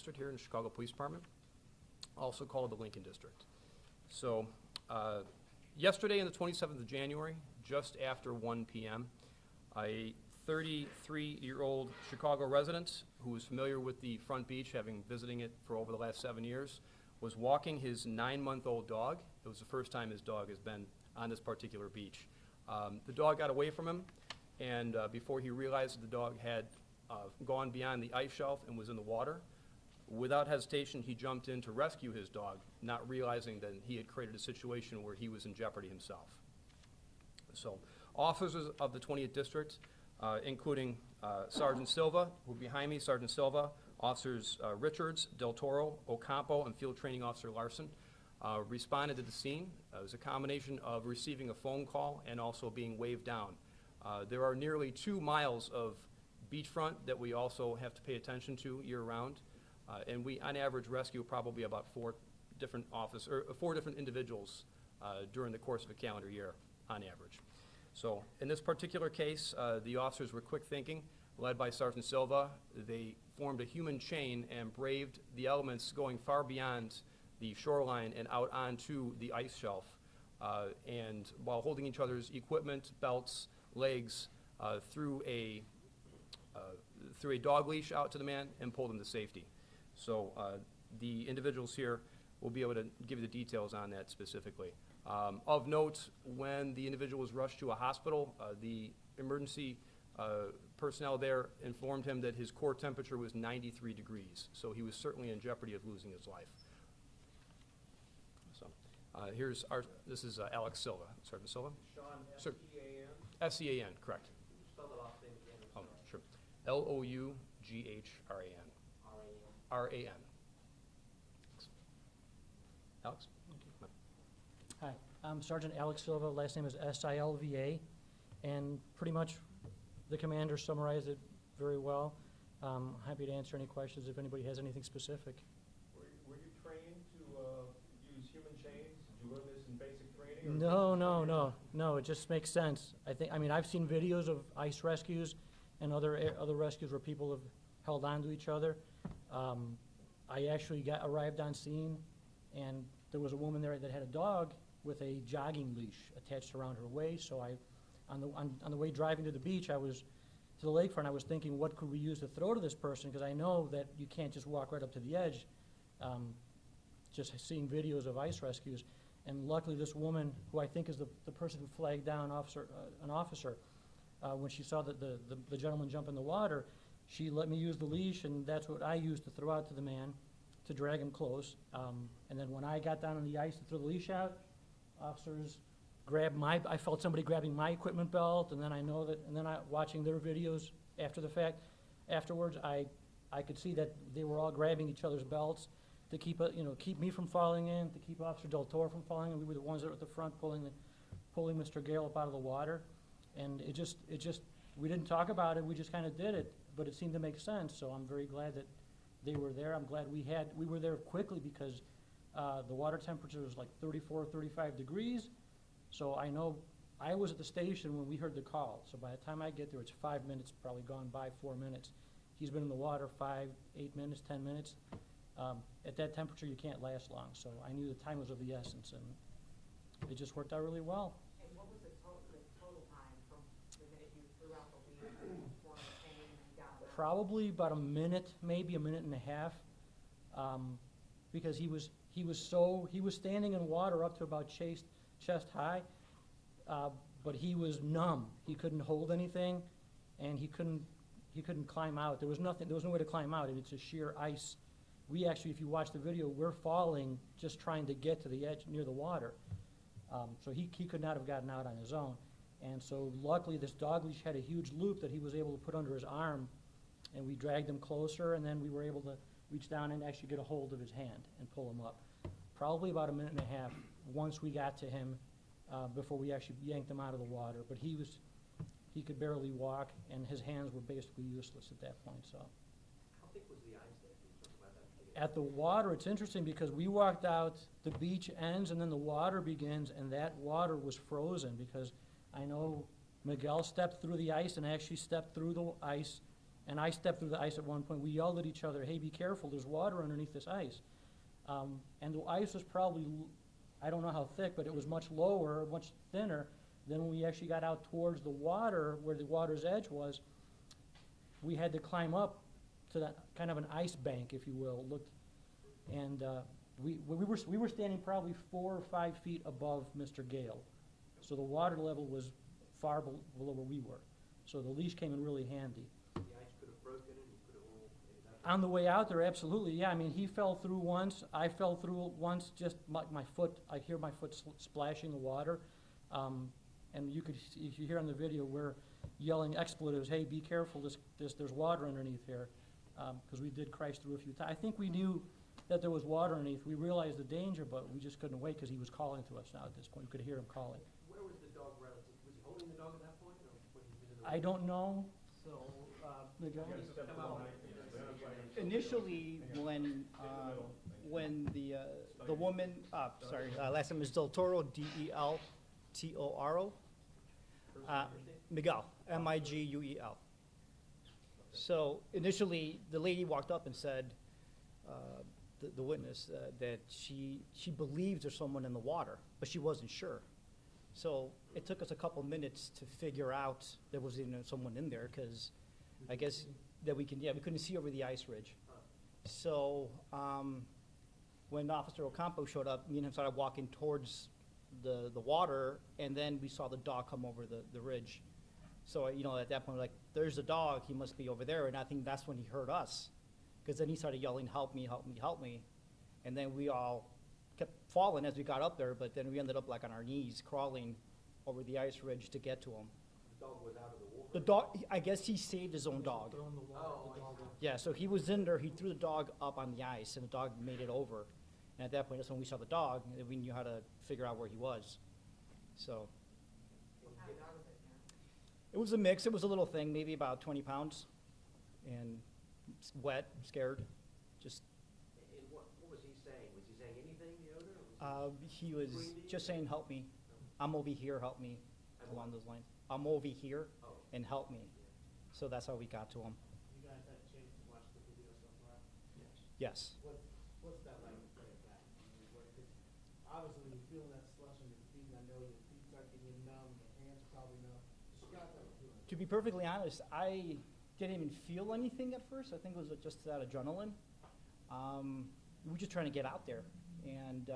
District here in the Chicago Police Department, also called the Lincoln District. So yesterday on the 27th of January, just after 1 p.m., a 33-year-old Chicago resident who was familiar with the front beach, having visiting it for over the last 7 years, was walking his 9-month-old dog. It was the first time his dog has been on this particular beach. The dog got away from him, and before he realized the dog had gone beyond the ice shelf and was in the water, without hesitation, he jumped in to rescue his dog, not realizing that he had created a situation where he was in jeopardy himself. So, officers of the 20th District, including Sergeant Silva, who are behind me, Sergeant Silva, Officers Richards, Del Toro, Ocampo, and Field Training Officer Larson, responded to the scene. It was a combination of receiving a phone call and also being waved down. There are nearly 2 miles of beachfront that we also have to pay attention to year-round, and we, on average, rescue probably about 4 different individuals during the course of a calendar year, on average. So, in this particular case, the officers were quick thinking, led by Sergeant Silva. They formed a human chain and braved the elements going far beyond the shoreline and out onto the ice shelf, and while holding each other's equipment, belts, legs, through a dog leash out to the man and pulled him to safety. So the individuals here will be able to give you the details on that specifically. Of note, when the individual was rushed to a hospital, the emergency personnel there informed him that his core temperature was 93 degrees, so he was certainly in jeopardy of losing his life. So this is Alex Silva. Sergeant Silva? Sean, Sir. S-E-A-N? S-E-A-N, correct. Spell the last name again. Oh, sure. Loughran. R-A-N. Alex? Hi, I'm Sergeant Alex Silva. Last name is S-I-L-V-A, and pretty much the commander summarized it very well. Happy to answer any questions if anybody has anything specific. Were you trained to use human chains? Did you learn this in basic training? No, it just makes sense. I mean, I've seen videos of ice rescues and other rescues where people have held on to each other. I actually arrived on scene, and there was a woman there that had a dog with a jogging leash attached around her waist. So on the way driving to the beach, I was to the lakefront. I was thinking, what could we use to throw to this person? Because I know that you can't just walk right up to the edge. Just seeing videos of ice rescues, and luckily this woman, who I think is the person who flagged down an officer, when she saw that the gentleman jump in the water, she let me use the leash, and that's what I used to throw out to the man to drag him close. And then when I got down on the ice to throw the leash out, officers grabbed I felt somebody grabbing my equipment belt, and then watching their videos after the fact, afterwards, I could see that they were all grabbing each other's belts to keep me from falling in, to keep Officer Del Toro from falling in. We were the ones that were at the front pulling Mr. Gale up out of the water, and it just we didn't talk about it. We just kind of did it, but it seemed to make sense. So I'm very glad that they were there. I'm glad we were there quickly, because the water temperature was like 34, 35 degrees. So I know I was at the station when we heard the call. So by the time I get there, it's 5 minutes, probably gone by 4 minutes. He's been in the water 5, 8 minutes, 10 minutes. At that temperature, you can't last long. So I knew the time was of the essence, and it just worked out really well. And what was the total time from the minute you threw out the lead, formed the chain, and got him out? Probably about a minute, maybe a minute and a half, because he was standing in water up to about chest high, but he was numb. He couldn't hold anything, and he couldn't climb out. There was no way to climb out. It's a sheer ice. We actually, if you watch the video, we're falling just trying to get to the edge near the water. So he could not have gotten out on his own. And so luckily this dog leash had a huge loop that he was able to put under his arm, and we dragged him closer, and then we were able to reach down and actually get a hold of his hand and pull him up. Probably about a minute and a half once we got to him, before we actually yanked him out of the water. But he could barely walk, and his hands were basically useless at that point. So. How thick was the ice there? At the water, it's interesting because we walked out, the beach ends, and then the water begins, and that water was frozen, because I know Miguel stepped through the ice and actually stepped through the ice And I stepped through the ice at one point. We yelled at each other, hey, be careful, there's water underneath this ice. And the ice was probably, I don't know how thick, but it was much lower, much thinner than when we actually got out towards the water, where the water's edge was. We had to climb up to that kind of an ice bank, if you will. And we were standing probably 4 or 5 feet above Mr. Gale. So the water level was far below where we were. So the leash came in really handy. The ice could have broken and you could have all ended up. On the way out there, absolutely, yeah. I mean, he fell through once. I fell through once. Just my foot. I hear my foot splashing the water, and you hear on the video we're yelling expletives. Hey, be careful! There's water underneath here, because we did crash through a few times. I think we knew that there was water underneath. We realized the danger, but we just couldn't wait because he was calling to us. Now at this point, we could hear him calling. Where was the dog relative? Was he holding the dog at that point, or when he was in the? I don't know. So, Miguel? initially, when the woman, last name is Del Toro, D-E-L-T-O-R-O. Miguel, M-I-G-U-E-L. So initially, the lady walked up and said, the witness, that she believed there's someone in the water, but she wasn't sure. So it took us a couple minutes to figure out there was someone in there, because I guess that we couldn't see over the ice ridge. So when Officer Ocampo showed up, me and him started walking towards the water, and then we saw the dog come over the ridge. So, at that point, like, there's a dog, he must be over there, and I think that's when he heard us, because then he started yelling, help me, help me, help me. And then we all kept falling as we got up there, but then we ended up like on our knees, crawling over the ice ridge to get to him. The dog was out of the water? The dog, I guess he saved his own dog. Throwing the water, Oh, the dog. Yeah, so he was in there, he threw the dog up on the ice, and the dog made it over. And at that point, that's when we saw the dog, and we knew how to figure out where he was. So, What kind of dog was it, Karen? it was a mix, it was a little thing, maybe about 20 pounds, and wet, scared, just, And what was he saying? Was he saying anything, the owner? Or was he was just saying, help me, I'm over here, help me, And along what? those lines. I'm over here, Oh. and help me. So that's how we got to him. You guys had a chance to watch the video so far? Yes. What's that like to play it back? Obviously, when you're feeling that slush on your feet, and I know your feet start getting numb, your hands are probably numb. Describe that feeling. To be perfectly honest, I didn't even feel anything at first. I think it was just that adrenaline. We were just trying to get out there. And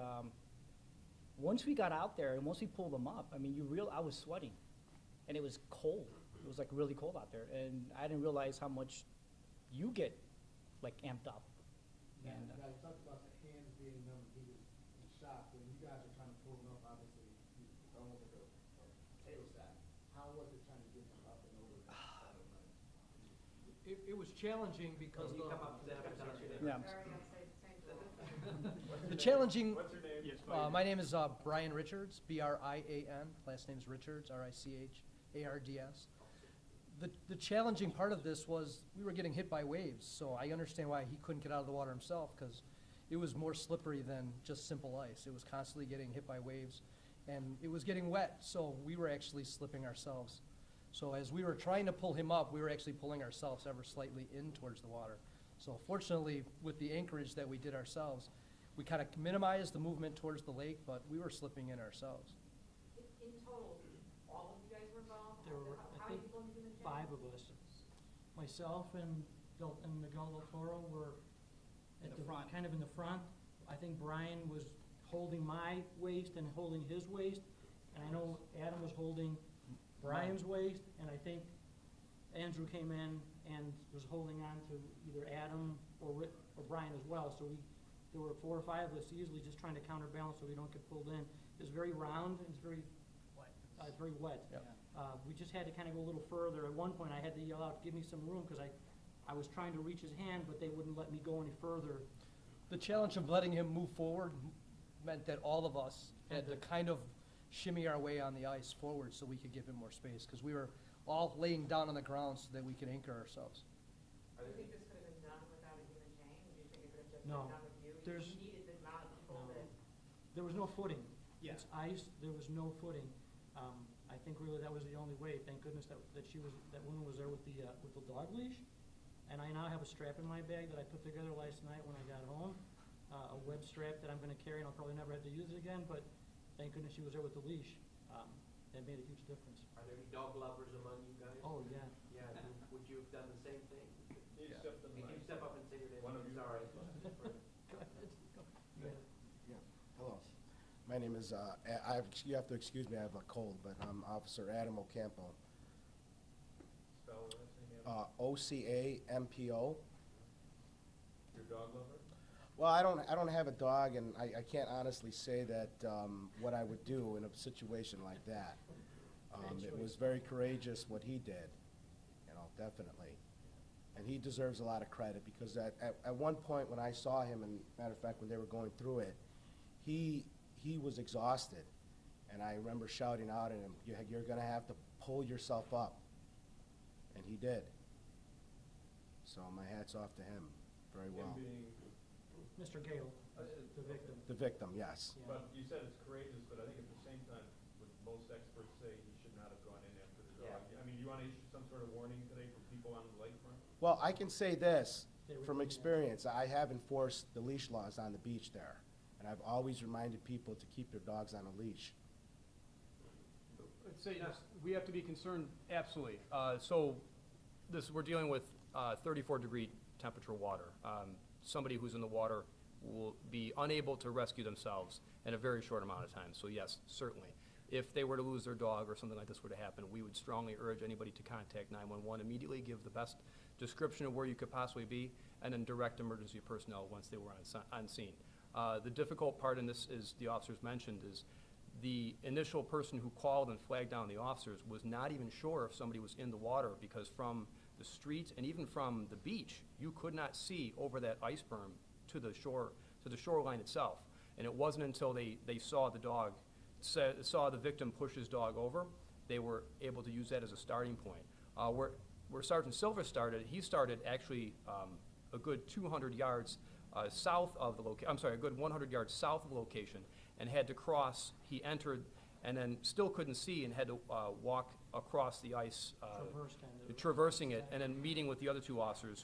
once we got out there and once we pulled them up, I mean, I was sweating. And it was cold. It was like really cold out there. And I didn't realize how much you get like amped up. Now, And, you guys talked about the hands being numb, and he was in shock. When you guys are trying to pull him up, obviously, you almost like a tail sack. How was it trying to get him up and over that? It was challenging because Can you come up to that? yeah. Very unsafe, same thing. the challenging, What's your name? my name is Brian Richards, B-R-I-A-N, last name's Richards, R-I-C-H-A-R-D-S. The challenging part of this was we were getting hit by waves, so I understand why he couldn't get out of the water himself, because it was more slippery than just simple ice. It was constantly getting hit by waves, and it was getting wet, so we were actually slipping ourselves. So as we were trying to pull him up, we were actually pulling ourselves ever slightly in towards the water. So fortunately, with the anchorage that we did ourselves, we kind of minimized the movement towards the lake, but we were slipping in ourselves. In total, all of you guys were involved? There were, How I many think, people did you mention? 5 of us. Myself and Miguel Del Toro were In at the front. kind of in the front. I think Brian was holding my waist and holding his waist, and I know Adam was holding Brian's waist, and I think Andrew came in and was holding on to either Adam or Brian as well. So there were 4 or 5 of us easily just trying to counterbalance so we don't get pulled in. It's very round and it's very wet. Yep. We just had to kind of go a little further. At one point, I had to yell out, give me some room, because I was trying to reach his hand, but they wouldn't let me go any further. The challenge of letting him move forward meant that all of us had to kind of shimmy our way on the ice forward so we could give him more space, because we were all laying down on the ground so that we could anchor ourselves. Do you think this could have been done without a human chain? Do you think it could have just No. been done with you? There's- You needed the amount of people No. that, There was no footing. Yeah. It's ice, there was no footing. I think really that was the only way. Thank goodness that woman was there with the dog leash. and I now have a strap in my bag that I put together last night when I got home, a web strap that I'm gonna carry, and I'll probably never have to use it again, but thank goodness she was there with the leash. That made a huge difference. Are there any dog lovers among you guys? Oh, yeah. Yeah, would you have done the same thing? You step to the Can you mic. step up and say your name? One of you. Sorry. Go ahead. Go ahead. Hello. My name is, you have to excuse me, I have a cold, but I'm Officer Adam Ocampo. Spell the last name, Adam. Ocampo. Your dog lover? Well, I don't have a dog, and I can't honestly say that, what I would do in a situation like that. It was very courageous what he did, you know, definitely. And he deserves a lot of credit, because at one point when I saw him, and matter of fact, when they were going through it, he was exhausted. And I remember shouting out at him, you're gonna have to pull yourself up. And he did. So my hat's off to him, very well. Him being, Mr. Gale, the victim. The victim, yes. Yeah. but you said it's courageous, but I think at the same time, would most experts say he should not have gone in after the dog? I mean, do you want to issue some sort of warning today for people on the lakefront? Well, I can say this, They were from doing that. experience, I have enforced the leash laws on the beach there. And I've always reminded people to keep their dogs on a leash. I'd say this, we have to be concerned, absolutely. We're dealing with 34-degree temperature water. Somebody who's in the water will be unable to rescue themselves in a very short amount of time. So yes, certainly. If they were to lose their dog or something like this were to happen, we would strongly urge anybody to contact 911 immediately, give the best description of where you could possibly be, and then direct emergency personnel once they were on scene. The difficult part in this, is the officers mentioned, is the initial person who called and flagged down the officers was not even sure if somebody was in the water, because from the street and even from the beach, you could not see over that ice berm to the shore, to the shoreline itself. And it wasn't until they saw the dog, saw the victim push his dog over, they were able to use that as a starting point. Where Sergeant Silver started, he started actually a good 200 yards south of the location, I'm sorry, a good 100 yards south of the location, and had to cross, he entered, and then still couldn't see, and had to walk across the ice, Traverse kind of. traversing it, and then meeting with the other two officers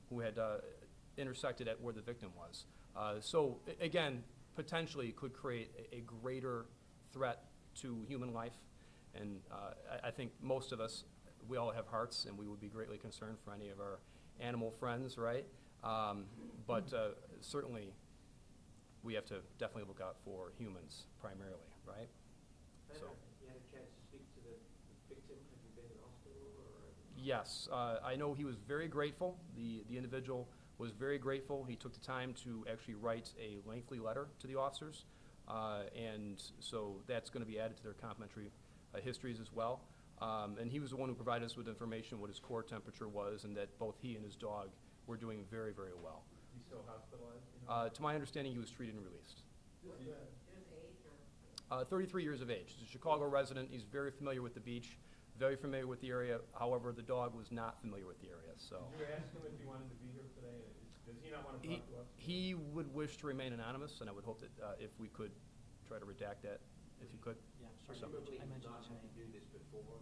who had intersected at where the victim was. Again, potentially could create a greater threat to human life, and I think most of us, we all have hearts, and we would be greatly concerned for any of our animal friends, right? But certainly, we have to definitely look out for humans primarily, right? So. You had a chance to speak to the victim, have you been in hospital or? Yes, I know he was very grateful. The individual was very grateful. He took the time to actually write a lengthy letter to the officers, and so that's going to be added to their complimentary histories as well. And he was the one who provided us with information what his core temperature was, and that both he and his dog were doing very, very well. He's still hospitalized? You know? To my understanding, he was treated and released. His age or? 33 years of age. He's a Chicago resident. He's very familiar with the beach, very familiar with the area. However, the dog was not familiar with the area, so. Did you ask him if he wanted to be here today? Does he not want to talk to us? He would wish to remain anonymous, and I would hope that if we could try to redact that, if you could. Yeah, sorry. Presumably I he's mentioned not his had to name. do this before?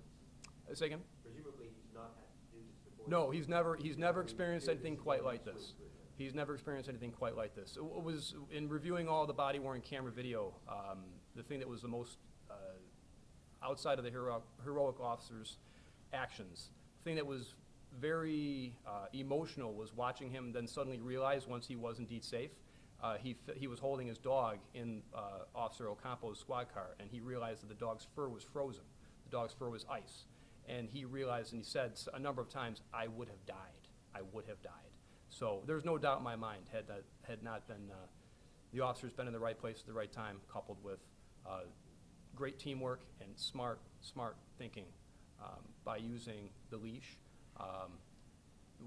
Say again? Presumably he's not had to do this before? No, he's never experienced anything quite like this. He's never experienced anything quite like this. It was, in reviewing all the body-worn camera video, the thing that was the most, outside of the heroic officers' actions, the thing that was very emotional was watching him then suddenly realize, once he was indeed safe, he was holding his dog in Officer Ocampo's squad car, and he realized that the dog's fur was frozen. The dog's fur was ice. And he realized, and he said a number of times, I would have died. I would have died. So there's no doubt in my mind, had not been, the officers been in the right place at the right time, coupled with great teamwork and smart thinking by using the leash,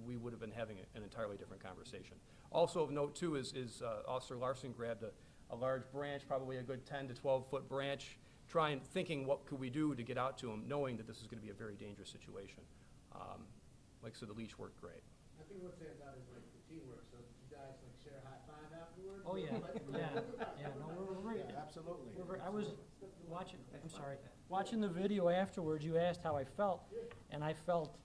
we would have been having an entirely different conversation. Also of note, too, is Officer Larson grabbed a large branch, probably a good 10 to 12-foot branch, thinking what could we do to get out to him, knowing that this is going to be a very dangerous situation. Like I said, the leash worked great. I think what stands out is like the teamwork, so did you guys like share a high five afterwards? Oh, yeah, yeah, no, we're Yeah, absolutely. I was watching the video afterwards, you asked how I felt, and I felt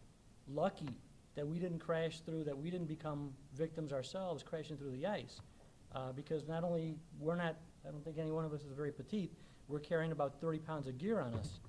lucky that we didn't crash through, that we didn't become victims ourselves crashing through the ice. Because not only, we're not, I don't think any one of us is very petite, we're carrying about 30 pounds of gear on us.